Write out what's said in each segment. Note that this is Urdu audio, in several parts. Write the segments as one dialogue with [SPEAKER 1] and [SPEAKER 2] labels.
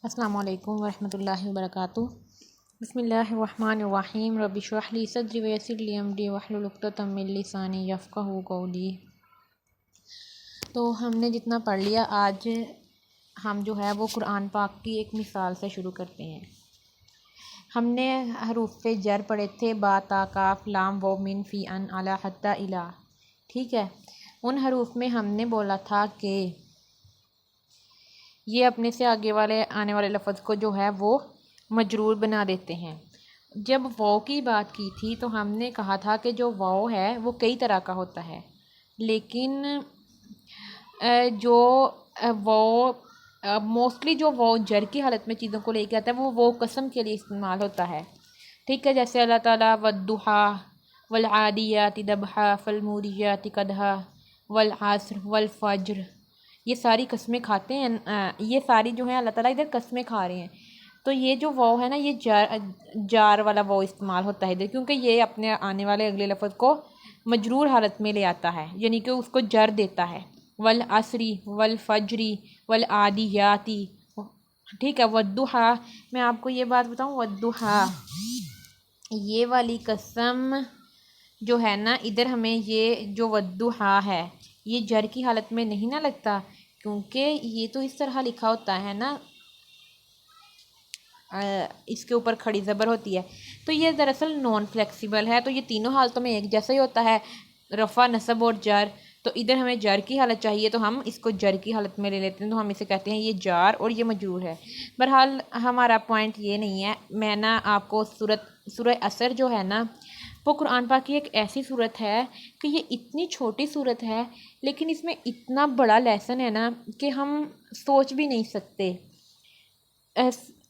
[SPEAKER 1] السلام علیکم ورحمۃ اللہ وبرکاتہ۔ بسم اللہ الرحمن الرحیم۔ رب اشرح لی صدری ویسر لی امری واحلل عقدۃ من لسانی یفقہوا قولی۔ تو ہم نے جتنا پڑھ لیا، آج ہم جو ہے وہ قرآن پاک کی ایک مثال سے شروع کرتے ہیں۔ ہم نے حروف جر پڑھے تھے، با، تا، کاف، لام، واو، من، فی، ان، علی، حتی، الی۔ ٹھیک ہے، ان حروف میں ہم نے بولا تھا کہ یہ اپنے سے آگے آنے والے لفظ کو جو ہے وہ مجرور بنا دیتے ہیں۔ جب واو کی بات کی تھی تو ہم نے کہا تھا کہ جو واو ہے وہ کئی طرح کا ہوتا ہے، لیکن جو واو موسٹلی جو واو جر کی حالت میں چیزوں کو لے کے آتا ہے وہ قسم کے لیے استعمال ہوتا ہے۔ ٹھیک ہے، جیسے اللہ تعالیٰ والضحیٰ والعادیات ضبحا فالموریات قدحا والعصر والفجر، یہ ساری قسمیں کھاتے ہیں، یہ ساری جو ہیں اللہ تعالیٰ ادھر قسمیں کھا رہے ہیں۔ تو یہ جو واو ہے نا، یہ جار والا واو استعمال ہوتا ہے ادھر، کیونکہ یہ اپنے آنے والے اگلے لفظ کو مجرور حالت میں لے آتا ہے، یعنی کہ اس کو جر دیتا ہے۔ والعصری والفجری والعادیاتی، ٹھیک ہے، والضحیٰ، میں آپ کو یہ بات بتاؤں، والضحیٰ یہ والی قسم جو ہے نا، ادھر ہمیں یہ جو والضحیٰ ہے یہ جر کی حالت میں نہیں نہ لگتا، کیونکہ یہ تو اس طرح لکھا ہوتا ہے نا، اس کے اوپر کھڑی زبر ہوتی ہے، تو یہ دراصل نان فلیکسیبل ہے، تو یہ تینوں حالتوں میں ایک جیسا ہی ہوتا ہے، رفع، نصب اور جر۔ تو ادھر ہمیں جر کی حالت چاہیے تو ہم اس کو جر کی حالت میں لے لیتے ہیں، تو ہم اسے کہتے ہیں یہ جار اور یہ مجرور ہے۔ بہرحال ہمارا پوائنٹ یہ نہیں ہے، میں نا آپ کو سورہ عصر جو ہے نا، وہ قرآن پاک کی ایک ایسی صورت ہے کہ یہ اتنی چھوٹی صورت ہے، لیکن اس میں اتنا بڑا لیسن ہے نا کہ ہم سوچ بھی نہیں سکتے۔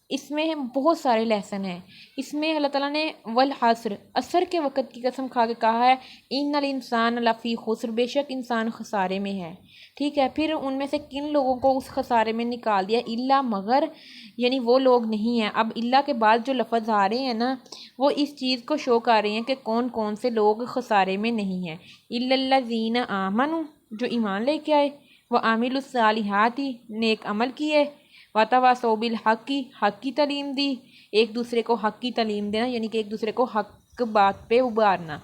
[SPEAKER 1] اس میں بہت سارے لیسن ہیں۔ اس میں اللہ تعالیٰ نے والعصر، عصر کے وقت کی قسم کھا کے کہا ہے، ان الانسان لفی خسر، بے شک انسان خسارے میں ہے۔ ٹھیک ہے، پھر ان میں سے کن لوگوں کو اس خسارے میں نکال دیا، الا، مگر، یعنی وہ لوگ نہیں ہیں۔ اب الا کے بعد جو لفظ آ رہے ہیں نا، وہ اس چیز کو شو کر رہے ہیں کہ کون کون سے لوگ خسارے میں نہیں ہیں۔ الا الذین آمنوا، جو ایمان لے کے آئے، وعملوا الصالحات، نیک عمل کیے، وتواصوا بالحق، حق کی تعلیم دی، ایک دوسرے کو حق کی تعلیم دینا، یعنی کہ ایک دوسرے کو حق بات پہ ابھارنا،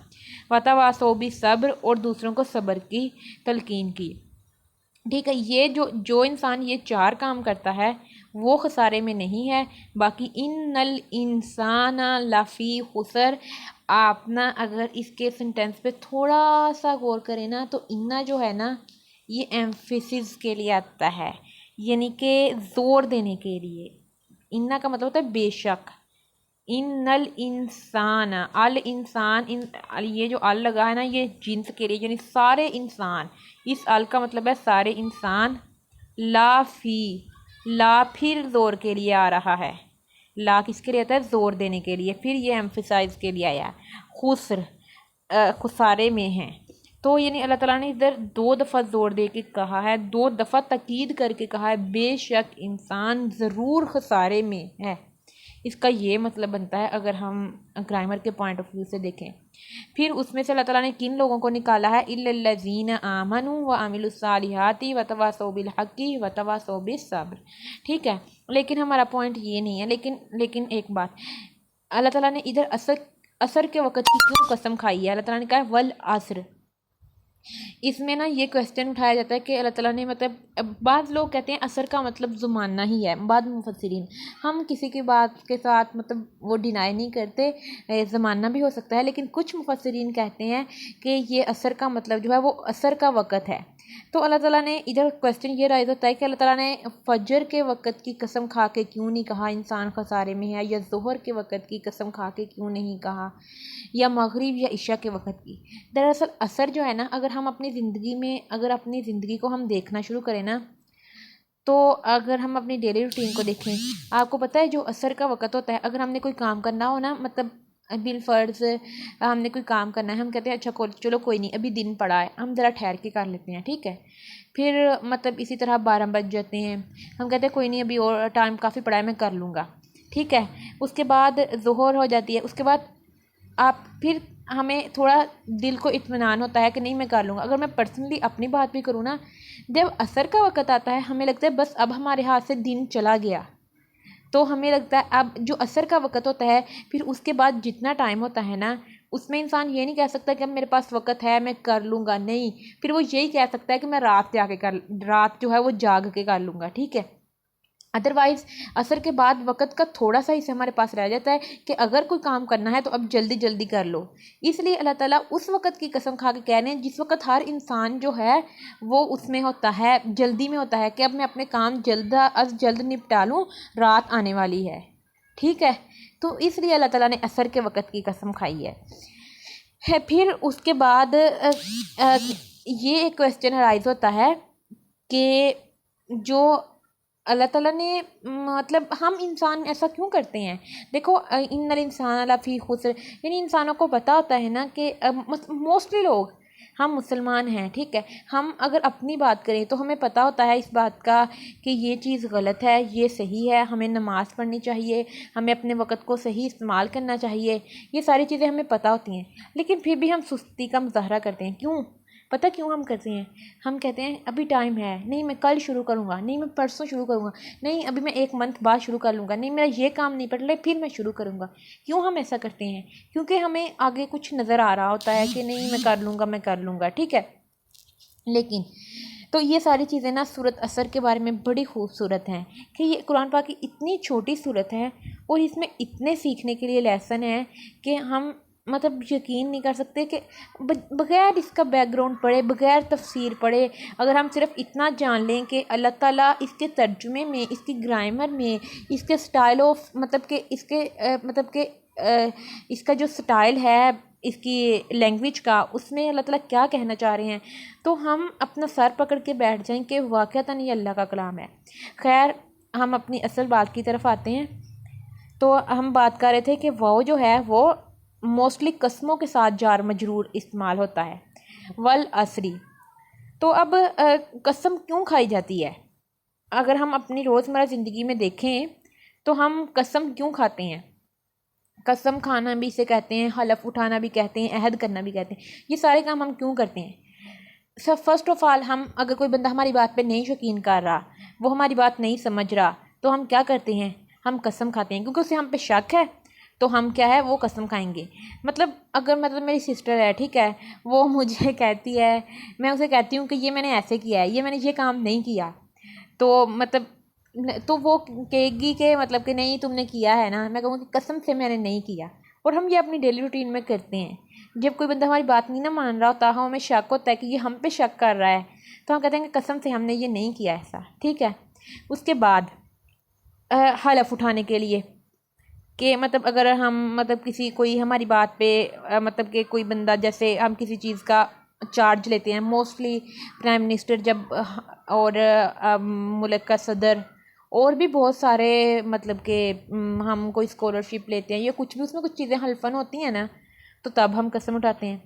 [SPEAKER 1] وتواصوا بالصبر، اور دوسروں کو صبر کی تلقین کی۔ ٹھیک ہے، یہ جو انسان یہ چار کام کرتا ہے وہ خسارے میں نہیں ہے۔ باقی ان الانسان لفی خسر، آپ نا اگر اس کے سنٹینس پہ تھوڑا سا غور کریں نا، تو انا جو ہے نا یہ ایمفیسس کے لیے آتا ہے، یعنی کہ زور دینے کے لیے۔ انا کا مطلب ہوتا ہے بے شک۔ ان الانسان، الانسان، یہ جو ال لگا ہے نا یہ جنس کے لیے، یعنی سارے انسان، اس ال کا مطلب ہے سارے انسان، لا فی، لا پھر زور کے لیے آ رہا ہے، لا کس کے لیے آتا ہے؟ زور دینے کے لیے، پھر یہ ایمفیسائز کے لیے آیا ہے، خسر، خسارے میں ہیں۔ تو یعنی اللہ تعالیٰ نے ادھر دو دفعہ زور دے کے کہا ہے، دو دفعہ تاکید کر کے کہا ہے، بے شک انسان ضرور خسارے میں ہے۔ اس کا یہ مطلب بنتا ہے اگر ہم گرامر کے پوائنٹ آف ویو سے دیکھیں۔ پھر اس میں سے اللہ تعالیٰ نے کن لوگوں کو نکالا ہے؟ الا الذین آمنوا وعملوا الصالحات وتواصوا بالحق وتواصوا بالصبر۔ ٹھیک ہے، لیکن ہمارا پوائنٹ یہ نہیں ہے، لیکن ایک بات، اللہ تعالیٰ نے ادھر عصر کے وقت کی کیوں قسم کھائی ہے؟ اللہ تعالیٰ نے کہا ہے والعصر۔ اس میں نا یہ کویسچن اٹھایا جاتا ہے کہ اللہ تعالیٰ نے مطلب، بعض لوگ کہتے ہیں عصر کا مطلب زمانہ ہی ہے، بعض مفسرین، ہم کسی کی بات کے ساتھ مطلب وہ ڈینائی نہیں کرتے، زمانہ بھی ہو سکتا ہے، لیکن کچھ مفسرین کہتے ہیں کہ یہ عصر کا مطلب جو ہے وہ عصر کا وقت ہے۔ تو اللہ تعالیٰ نے ادھر کویسچن یہ رائز ہوتا ہے کہ اللہ تعالیٰ نے فجر کے وقت کی قسم کھا کے کیوں نہیں کہا انسان خسارے میں ہے، یا ظہر کے وقت کی قسم کھا کے کیوں نہیں کہا، یا مغرب یا عشاء کے وقت کی۔ دراصل عصر جو ہے نا، اگر ہم اپنی زندگی کو ہم دیکھنا شروع کریں نا، تو اگر ہم اپنی ڈیلی روٹین کو دیکھیں، آپ کو پتہ ہے جو عصر کا وقت ہوتا ہے، اگر ہم نے کوئی کام کرنا ہو نا، مطلب بالفرض ہم نے کوئی کام کرنا ہے، ہم کہتے ہیں اچھا چلو کوئی نہیں، ابھی دن پڑا ہے، ہم ذرا ٹھہر کے کر لیتے ہیں، ٹھیک ہے۔ پھر مطلب اسی طرح 12 بج جاتے ہیں، ہم کہتے ہیں کوئی نہیں ابھی اور ٹائم کافی پڑا ہے، میں کر لوں گا، ٹھیک ہے۔ اس کے بعد ظہر ہو جاتی ہے، اس کے بعد پھر ہمیں تھوڑا دل کو اطمینان ہوتا ہے کہ نہیں میں کر لوں گا۔ اگر میں پرسنلی اپنی بات بھی کروں نا، جب عصر کا وقت آتا ہے ہمیں لگتا ہے بس اب ہمارے ہاتھ سے دن چلا گیا، تو ہمیں لگتا ہے اب جو عصر کا وقت ہوتا ہے پھر اس کے بعد جتنا ٹائم ہوتا ہے نا اس میں انسان یہ نہیں کہہ سکتا کہ اب میرے پاس وقت ہے میں کر لوں گا، نہیں، پھر وہ یہی کہہ سکتا ہے کہ میں رات جو ہے وہ جاگ کے کر لوں گا، ٹھیک ہے۔ ادروائز عصر کے بعد وقت کا تھوڑا سا حصہ ہمارے پاس رہ جاتا ہے کہ اگر کوئی کام کرنا ہے تو اب جلدی جلدی کر لو۔ اس لیے اللہ تعالیٰ اس وقت کی قسم کھا کے کہہ رہے ہیں جس وقت ہر انسان جو ہے وہ اس میں ہوتا ہے، جلدی میں ہوتا ہے کہ اب میں اپنے کام جلد از جلد نپٹا لوں، رات آنے والی ہے، ٹھیک ہے۔ تو اس لیے اللہ تعالیٰ نے عصر کے وقت کی قسم کھائی ہے۔ پھر اس کے بعد یہ ایک کویسچن رائز ہوتا ہے کہ جو اللہ تعالیٰ نے مطلب ہم انسان ایسا کیوں کرتے ہیں؟ دیکھو ان الانسان لفی خسر، یعنی انسانوں کو پتہ ہوتا ہے نا کہ موسٹلی لوگ، ہم مسلمان ہیں، ٹھیک ہے، ہم اگر اپنی بات کریں تو ہمیں پتہ ہوتا ہے اس بات کا کہ یہ چیز غلط ہے، یہ صحیح ہے، ہمیں نماز پڑھنی چاہیے، ہمیں اپنے وقت کو صحیح استعمال کرنا چاہیے، یہ ساری چیزیں ہمیں پتہ ہوتی ہیں، لیکن پھر بھی ہم سستی کا مظاہرہ کرتے ہیں۔ کیوں؟ پتہ کیوں ہم کرتے ہیں؟ ہم کہتے ہیں ابھی ٹائم ہے، نہیں میں کل شروع کروں گا، نہیں میں پرسوں شروع کروں گا، نہیں ابھی میں 1 منتھ بعد شروع کر لوں گا، نہیں میرا یہ کام نہیں پڑ پھر میں شروع کروں گا۔ کیوں ہم ایسا کرتے ہیں؟ کیونکہ ہمیں آگے کچھ نظر آ رہا ہوتا ہے کہ نہیں میں کر لوں گا، ٹھیک ہے۔ لیکن تو یہ ساری چیزیں نا سورۃ عصر کے بارے میں بڑی خوبصورت ہیں کہ یہ قرآن پاک کی اتنی چھوٹی سورت ہے اور اس میں اتنے سیکھنے کے لیے لیسن ہیں کہ ہم مطلب یقین نہیں کر سکتے کہ بغیر اس کا بیک گراؤنڈ پڑھے، بغیر تفسیر پڑھے، اگر ہم صرف اتنا جان لیں کہ اللہ تعالیٰ اس کے ترجمے میں، اس کی گرامر میں، اس کے سٹائل آف اس کا جو سٹائل ہے اس کی لینگویج کا، اس میں اللہ تعالیٰ کیا کہنا چاہ رہے ہیں، تو ہم اپنا سر پکڑ کے بیٹھ جائیں کہ واقعتاً یہ اللہ کا کلام ہے۔ خیر، ہم اپنی اصل بات کی طرف آتے ہیں۔ تو ہم بات کر رہے تھے کہ واو جو ہے وہ موسٹلی قسموں کے ساتھ جار مجرور استعمال ہوتا ہے، والعصری۔ تو اب قسم کیوں کھائی جاتی ہے؟ اگر ہم اپنی روزمرہ زندگی میں دیکھیں تو ہم قسم کیوں کھاتے ہیں؟ قسم کھانا بھی اسے کہتے ہیں، حلف اٹھانا بھی کہتے ہیں، عہد کرنا بھی کہتے ہیں۔ یہ سارے کام ہم کیوں کرتے ہیں؟ فرسٹ آف آل، ہم اگر کوئی بندہ ہماری بات پہ نہیں یقین کر رہا، وہ ہماری بات نہیں سمجھ رہا، تو ہم کیا کرتے ہیں؟ ہم قسم کھاتے ہیں، کیونکہ اسے ہم پہ شک ہے تو ہم کیا ہے وہ قسم کھائیں گے۔ مطلب اگر میری سسٹر ہے، ٹھیک ہے، وہ مجھے کہتی ہے، میں اسے کہتی ہوں کہ یہ میں نے ایسے کیا ہے، یہ میں نے یہ کام نہیں کیا، تو وہ کہے گی کہ مطلب کہ نہیں تم نے کیا ہے نا، میں کہوں کہ قسم سے میں نے نہیں کیا۔ اور ہم یہ اپنی ڈیلی روٹین میں کرتے ہیں۔ جب کوئی بندہ ہماری بات نہیں نہ مان رہا ہوتا، ہمیں شک ہوتا ہے کہ یہ ہم پہ شک کر رہا ہے، تو ہم کہتے ہیں کہ قسم سے ہم نے یہ نہیں کیا ایسا، ٹھیک ہے۔ اس کے بعد حلف اٹھانے کے لیے کہ مطلب اگر ہم کوئی ہماری بات پہ مطلب کہ کوئی بندہ، جیسے ہم کسی چیز کا چارج لیتے ہیں، موسٹلی پرائم منسٹر جب اور ملک کا صدر اور بھی بہت سارے، مطلب کہ ہم کوئی اسکالرشپ لیتے ہیں یا کچھ بھی، اس میں کچھ چیزیں حلفاً ہوتی ہیں نا، تو تب ہم قسم اٹھاتے ہیں۔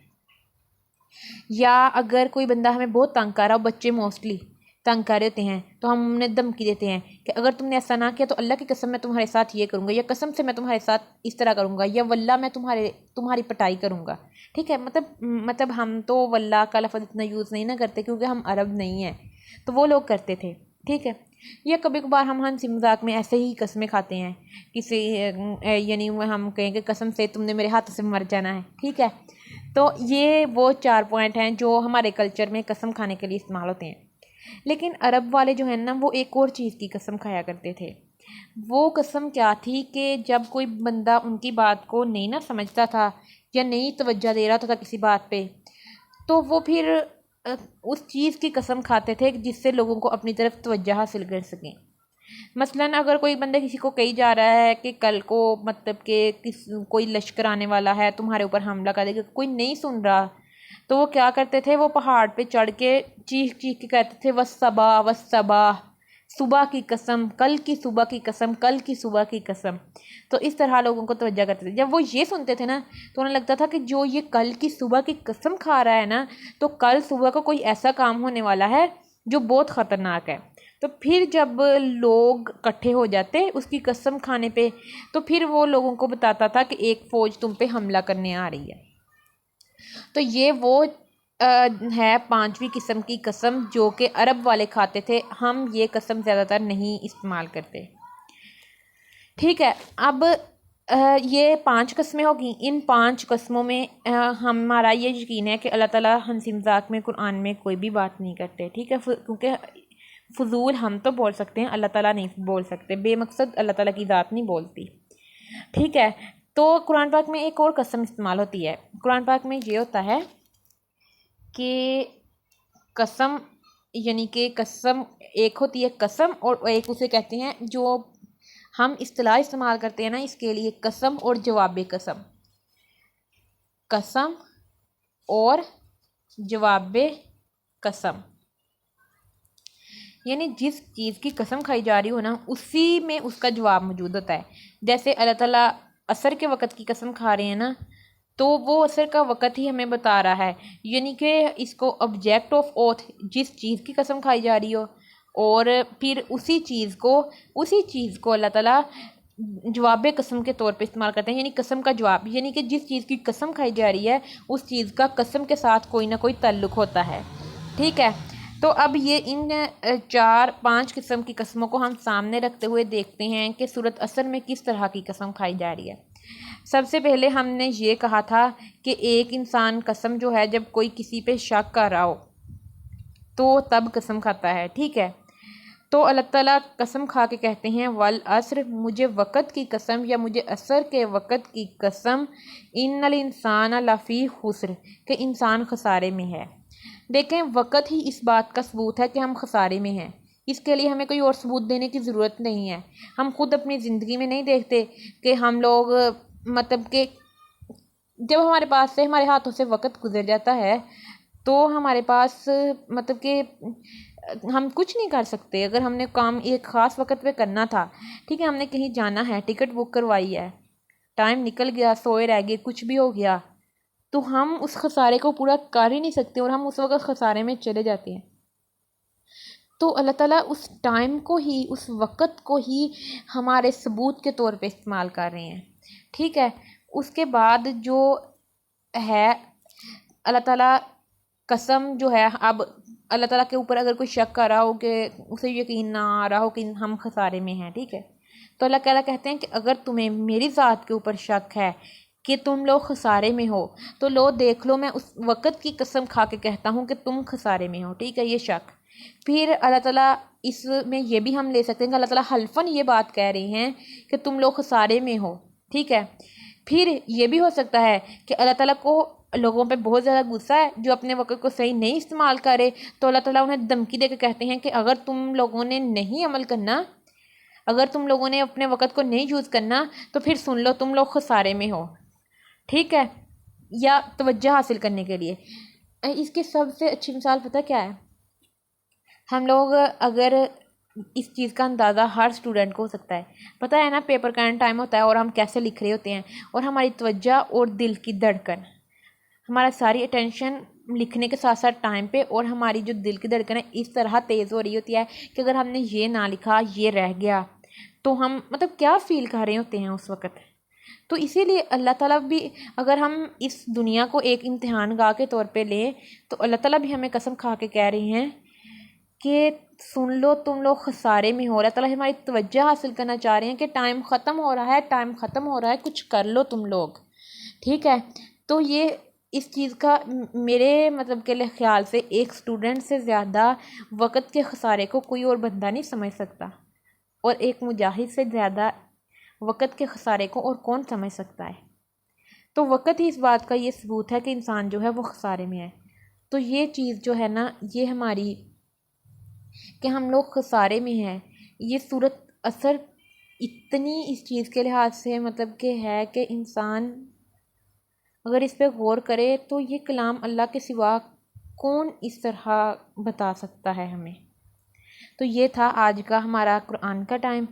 [SPEAKER 1] یا اگر کوئی بندہ ہمیں بہت تنگ کر رہا ہو، بچے موسٹلی تنگ کر رہے ہوتے ہیں، تو ہم انہیں دھمکی دیتے ہیں کہ اگر تم نے ایسا نہ کیا تو اللہ کی قسم میں تمہارے ساتھ یہ کروں گا، یا قسم سے میں تمہارے ساتھ اس طرح کروں گا، یا واللہ میں تمہاری پٹائی کروں گا، ٹھیک ہے۔ مطلب ہم تو واللہ کا لفظ اتنا یوز نہیں نہ کرتے کیونکہ ہم عرب نہیں ہیں، تو وہ لوگ کرتے تھے، ٹھیک ہے۔ یا کبھی کبھار ہم ہنسی مذاق میں ایسے ہی قسمیں کھاتے ہیں کسی، یعنی ہم کہیں کہ قسم سے تم نے میرے ہاتھ سے مر جانا ہے، ٹھیک ہے۔ تو یہ وہ 4 پوائنٹ ہیں جو ہمارے کلچر میں قسم کھانے کے لیے استعمال ہوتے ہیں۔ لیکن عرب والے جو ہیں نا، وہ ایک اور چیز کی قسم کھایا کرتے تھے۔ وہ قسم کیا تھی کہ جب کوئی بندہ ان کی بات کو نہیں نہ سمجھتا تھا یا نہیں توجہ دے رہا تھا کسی بات پہ، تو وہ پھر اس چیز کی قسم کھاتے تھے جس سے لوگوں کو اپنی طرف توجہ حاصل کر سکیں۔ مثلاً اگر کوئی بندہ کسی کو کہی جا رہا ہے کہ کل کو مطلب کہ کوئی لشکر آنے والا ہے، تمہارے اوپر حملہ کر دے گا، کوئی نہیں سن رہا، تو وہ کیا کرتے تھے؟ وہ پہاڑ پہ چڑھ کے چیخ چیخ کے کہتے تھے والصبا والصبا، صبح کی قسم، کل کی صبح کی قسم، کل کی صبح کی قسم۔ تو اس طرح لوگوں کو توجہ کرتے تھے۔ جب وہ یہ سنتے تھے نا تو انہیں لگتا تھا کہ جو یہ کل کی صبح کی قسم کھا رہا ہے نا، تو کل صبح کو کوئی ایسا کام ہونے والا ہے جو بہت خطرناک ہے۔ تو پھر جب لوگ اکٹھے ہو جاتے اس کی قسم کھانے پہ، تو پھر وہ لوگوں کو بتاتا تھا کہ ایک فوج تم پہ حملہ کرنے آ رہی ہے۔ تو یہ وہ ہے 5ویں قسم کی قسم جو کہ عرب والے کھاتے تھے، ہم یہ قسم زیادہ تر نہیں استعمال کرتے۔ ٹھیک ہے، اب یہ 5 قسمیں ہوگی. ان 5 قسموں میں ہمارا یہ یقین ہے کہ اللہ تعالیٰ ہنسی مذاق میں قرآن میں کوئی بھی بات نہیں کرتے. ٹھیک ہے، کیونکہ فضول ہم تو بول سکتے ہیں، اللہ تعالیٰ نہیں بول سکتے. بے مقصد اللہ تعالیٰ کی ذات نہیں بولتی. ٹھیک ہے، تو قرآن پاک میں ایک اور قسم استعمال ہوتی ہے. قرآن پاک میں یہ ہوتا ہے کہ قسم، یعنی کہ قسم ایک ہوتی ہے قسم، اور ایک اسے کہتے ہیں جو ہم اصطلاح استعمال کرتے ہیں نا اس کے لیے، قسم اور جواب قسم. قسم اور جواب قسم، یعنی جس چیز کی قسم کھائی جا رہی ہو نا اسی میں اس کا جواب موجود ہوتا ہے. جیسے اللہ تعالیٰ عصر کے وقت کی قسم کھا رہے ہیں نا، تو وہ عصر کا وقت ہی ہمیں بتا رہا ہے، یعنی کہ اس کو آبجیکٹ آف اوتھ، جس چیز کی قسم کھائی جا رہی ہو، اور پھر اسی چیز کو اللہ تعالیٰ جواب قسم کے طور پہ استعمال کرتے ہیں. یعنی قسم کا جواب، یعنی کہ جس چیز کی قسم کھائی جا رہی ہے اس چیز کا قسم کے ساتھ کوئی نہ کوئی تعلق ہوتا ہے. ٹھیک ہے، تو اب یہ ان 4-5 قسم کی قسموں کو ہم سامنے رکھتے ہوئے دیکھتے ہیں کہ سورۃ عصر میں کس طرح کی قسم کھائی جا رہی ہے. سب سے پہلے ہم نے یہ کہا تھا کہ ایک انسان قسم جو ہے جب کوئی کسی پہ شک کر رہا ہو تو تب قسم کھاتا ہے. ٹھیک ہے، تو اللہ تعالیٰ قسم کھا کے کہتے ہیں والعصر، مجھے وقت کی قسم یا مجھے عصر کے وقت کی قسم، ان الانسان لفی خسر، کہ انسان خسارے میں ہے. دیکھیں، وقت ہی اس بات کا ثبوت ہے کہ ہم خسارے میں ہیں. اس کے لیے ہمیں کوئی اور ثبوت دینے کی ضرورت نہیں ہے. ہم خود اپنی زندگی میں نہیں دیکھتے کہ ہم لوگ مطلب کہ جب ہمارے پاس سے، ہمارے ہاتھوں سے وقت گزر جاتا ہے تو ہمارے پاس مطلب کہ ہم کچھ نہیں کر سکتے. اگر ہم نے کام ایک خاص وقت پہ کرنا تھا، ٹھیک ہے، ہم نے کہیں جانا ہے، ٹکٹ بک کروائی ہے، ٹائم نکل گیا، سوئے رہ گئے، کچھ بھی ہو گیا، تو ہم اس خسارے کو پورا کر ہی نہیں سکتے اور ہم اس وقت خسارے میں چلے جاتے ہیں. تو اللہ تعالیٰ اس ٹائم کو ہی، اس وقت کو ہی ہمارے ثبوت کے طور پہ استعمال کر رہے ہیں. ٹھیک ہے، اس کے بعد جو ہے اللہ تعالیٰ قسم جو ہے، اب اللہ تعالیٰ کے اوپر اگر کوئی شک کر رہا ہو کہ اسے یقین نہ آ رہا ہو کہ ہم خسارے میں ہیں، ٹھیک ہے، تو اللہ تعالیٰ کہتے ہیں کہ اگر تمہیں میری ذات کے اوپر شک ہے کہ تم لوگ خسارے میں ہو تو لو دیکھ لو، میں اس وقت کی قسم کھا کے کہتا ہوں کہ تم خسارے میں ہو. ٹھیک ہے، یہ شک. پھر اللہ تعالیٰ اس میں یہ بھی ہم لے سکتے ہیں کہ اللہ تعالیٰ حلفاً یہ بات کہہ رہے ہیں کہ تم لوگ خسارے میں ہو. ٹھیک ہے، پھر یہ بھی ہو سکتا ہے کہ اللہ تعالیٰ کو لوگوں پہ بہت زیادہ غصہ ہے جو اپنے وقت کو صحیح نہیں استعمال کرے، تو اللہ تعالیٰ انہیں دھمکی دے کے کہتے ہیں کہ اگر تم لوگوں نے نہیں عمل کرنا، اگر تم لوگوں نے اپنے وقت کو نہیں یوز کرنا تو پھر سن لو، تم لوگ خسارے میں ہو. ٹھیک ہے، یا توجہ حاصل کرنے کے لیے. اس کی سب سے اچھی مثال پتہ کیا ہے؟ ہم لوگ اگر اس چیز کا اندازہ ہر اسٹوڈنٹ کو ہو سکتا ہے، پتہ ہے نا، پیپر کا ٹائم ہوتا ہے اور ہم کیسے لکھ رہے ہوتے ہیں، اور ہماری توجہ اور دل کی دھڑکن، ہمارا ساری اٹینشن لکھنے کے ساتھ ساتھ ٹائم پہ، اور ہماری جو دل کی دھڑکن ہے اس طرح تیز ہو رہی ہوتی ہے کہ اگر ہم نے یہ نہ لکھا، یہ رہ گیا، تو ہم مطلب کیا فیل کر رہے ہوتے ہیں اس وقت. تو اسی لیے اللہ تعالیٰ بھی، اگر ہم اس دنیا کو ایک امتحان گاہ کے طور پہ لیں تو اللہ تعالیٰ بھی ہمیں قسم کھا کے کہہ رہے ہیں کہ سن لو، تم لوگ خسارے میں ہو. اللہ تعالیٰ ہماری توجہ حاصل کرنا چاہ رہے ہیں کہ ٹائم ختم ہو رہا ہے، ٹائم ختم ہو رہا ہے، کچھ کر لو تم لوگ. ٹھیک ہے، تو یہ اس چیز کا میرے مطلب کے خیال سے ایک اسٹوڈنٹ سے زیادہ وقت کے خسارے کو کوئی اور بندہ نہیں سمجھ سکتا، اور ایک مجاہد سے زیادہ وقت کے خسارے کو اور کون سمجھ سکتا ہے. تو وقت ہی اس بات کا یہ ثبوت ہے کہ انسان جو ہے وہ خسارے میں ہے. تو یہ چیز جو ہے نا، یہ ہماری کہ ہم لوگ خسارے میں ہیں، یہ صورت اثر اتنی اس چیز کے لحاظ سے مطلب کہ ہے کہ انسان اگر اس پہ غور کرے تو یہ کلام اللہ کے سوا کون اس طرح بتا سکتا ہے ہمیں. تو یہ تھا آج کا ہمارا قرآن کا ٹائم.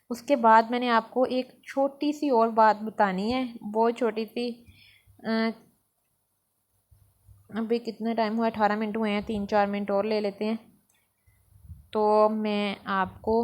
[SPEAKER 1] اس کے بعد میں نے آپ کو ایک چھوٹی سی اور بات بتانی ہے، بہت چھوٹی سی. ابھی کتنا ٹائم ہوا؟ 18 منٹ ہوئے ہیں، 3-4 منٹ اور لے لیتے ہیں. تو میں آپ کو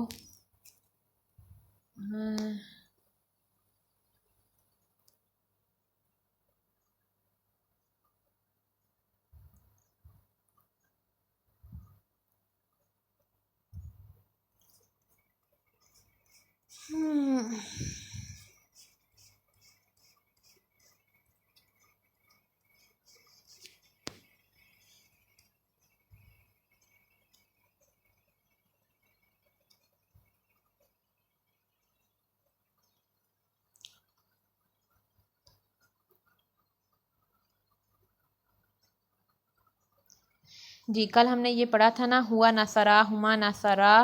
[SPEAKER 1] جی کل ہم نے یہ پڑھا تھا نا، ہوا نصرا، ہما نصرا،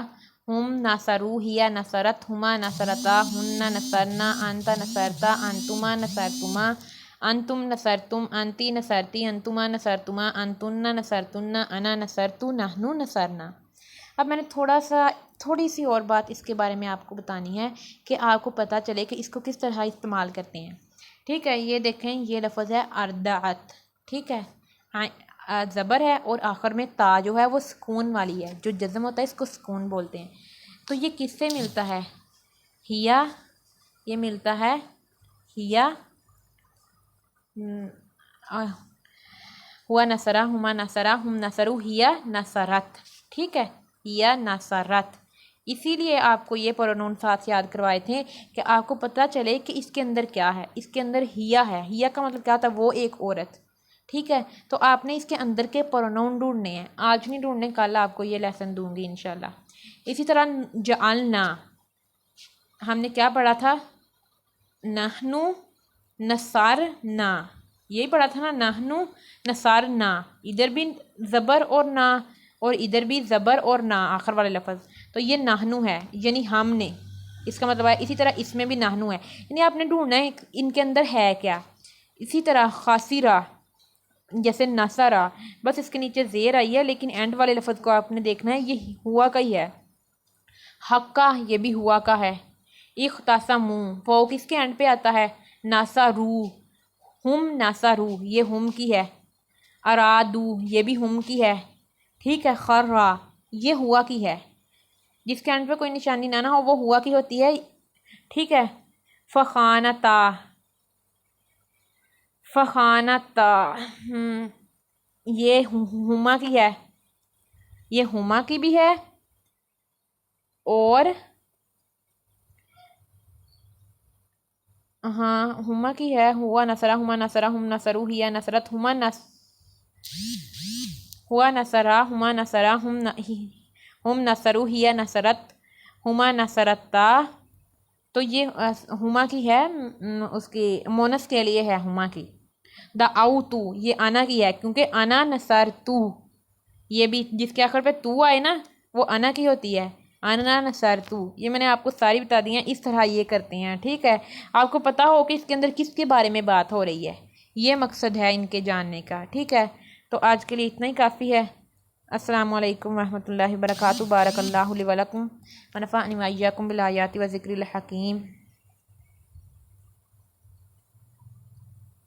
[SPEAKER 1] ہم نصرو، ہیا نصرت، ہما نصرتا، ہن نصرنا، انت نصرتا، انتما نصرتما، انتم نصرتم، انتی نصرتی، انتما نصرتما، انتن نصرتن، انا نصرتو، نحنو نصرنا۔ اب میں نے تھوڑی سی اور بات اس کے بارے میں آپ کو بتانی ہے کہ آپ کو پتہ چلے کہ اس کو کس طرح استعمال کرتے ہیں، ٹھیک ہے۔ یہ دیکھیں، یہ لفظ ہے اردعت، ٹھیک ہے، زبر ہے اور آخر میں تا جو ہے وہ سکون والی ہے، جو جزم ہوتا ہے اس کو سکون بولتے ہیں۔ تو یہ کس سے ملتا ہے؟ ہیا، یہ ملتا ہے ہیا، ہوا نصرہ، ہما نصرہ، ہم نصرو، ہیا نصرت، ٹھیک ہے، ہیا نصرت۔ اسی لیے آپ کو یہ پرونون ساتھ یاد کروائے تھے کہ آپ کو پتہ چلے کہ اس کے اندر کیا ہے۔ اس کے اندر ہیا ہے، ہیا کا مطلب کیا ہوتا ہے؟ وہ ایک عورت، ٹھیک ہے۔ تو آپ نے اس کے اندر کے پرونون ڈھونڈنے ہیں، آج نہیں ڈھونڈنے، کل آپ کو یہ لیسن دوں گی انشاءاللہ۔ اسی طرح جعلنا، ہم نے کیا پڑھا تھا؟ نحنو نصرنا، یہی پڑھا تھا نا، نحنو نصرنا، ادھر بھی زبر اور نا، اور ادھر بھی زبر اور نا، آخر والے لفظ۔ تو یہ نحنو ہے، یعنی ہم نے، اس کا مطلب ہے۔ اسی طرح اس میں بھی نحنو ہے، یعنی آپ نے ڈھونڈنا ہے ان کے اندر ہے کیا۔ اسی طرح خاسرہ، جیسے نصرہ، بس اس کے نیچے زیر آئی ہے، لیکن اینڈ والے لفظ کو آپ نے دیکھنا ہے، یہ ہوا کا ہی ہے۔ حقہ، یہ بھی ہوا کا ہے۔ اختصمو، وہ کس کے اینڈ پہ آتا ہے؟ نصرو، ہم نصرو، یہ ہم کی ہے۔ ارادو، یہ بھی ہم کی ہے، ٹھیک ہے۔ خرہ، یہ ہوا کی ہے، جس کے اینڈ پہ کوئی نشانی نہ ہو وہ ہوا کی ہوتی ہے، ٹھیک ہے۔ فخانتا، فخانتا، یہ ہما کی ہے، یہ ہما کی بھی ہے، اور ہاں ہما کی ہے۔ ہوا نصرہ، ہما نصرہ، ہم نصرو، ہیا نصرت، ہوا نصرہ، ہما نصرہ، ہم نصرو، ہیا نصرت، ہما نصرتا۔ تو یہ ہما کی ہے، اس کی مونس کے لیے ہے ہما کی۔ دعوتو، یہ انا کی ہے، کیونکہ انا نصرتو، یہ بھی جس کے آخر پہ تو آئے نا وہ انا کی ہوتی ہے، انا نصرتو۔ یہ میں نے آپ کو ساری بتا دی ہیں، اس طرح یہ کرتے ہیں، ٹھیک ہے۔ آپ کو پتا ہو کہ اس کے اندر کس کے بارے میں بات ہو رہی ہے، یہ مقصد ہے ان کے جاننے کا، ٹھیک ہے۔ تو آج کے لیے اتنا ہی کافی ہے۔ السلام علیکم ورحمۃ اللہ وبرکاتہ۔ بارک اللہ لی ولکم ونفعنی وایاکم بالآیات و ذکر الحکیم۔